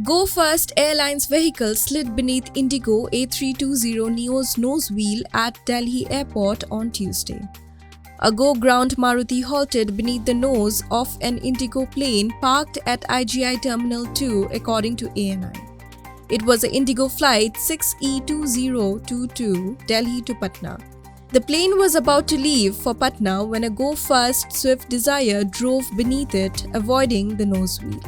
Go First Airlines vehicle slid beneath IndiGo A320neo's nose wheel at Delhi airport on Tuesday. A Go Ground Maruti halted beneath the nose of an IndiGo plane parked at IGI Terminal 2, according to ANI. It was an IndiGo flight 6E2022 Delhi to Patna. The plane was about to leave for Patna when a Go First Swift Dzire drove beneath it, avoiding the nose wheel.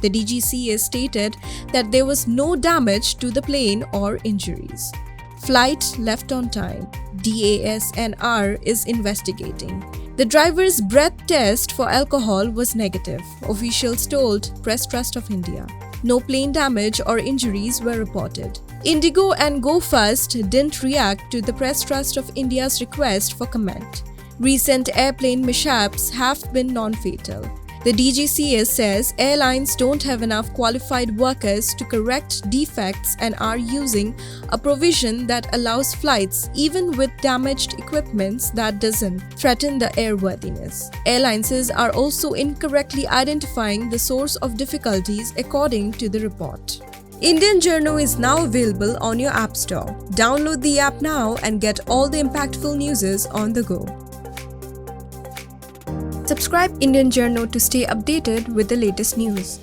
The DGCA stated that there was no damage to the plane or injuries. Flight left on time. DASNR is investigating. The driver's breath test for alcohol was negative, officials told Press Trust of India. No plane damage or injuries were reported. IndiGo and Go First didn't react to the Press Trust of India's request for comment. Recent airplane mishaps have been non-fatal. The DGCA says airlines don't have enough qualified workers to correct defects and are using a provision that allows flights even with damaged equipment that doesn't threaten the airworthiness. Airlines are also incorrectly identifying the source of difficulties according to the report. Indian Journo is now available on your App Store. Download the app now and get all the impactful news on the go. Subscribe Indian Journo to stay updated with the latest news.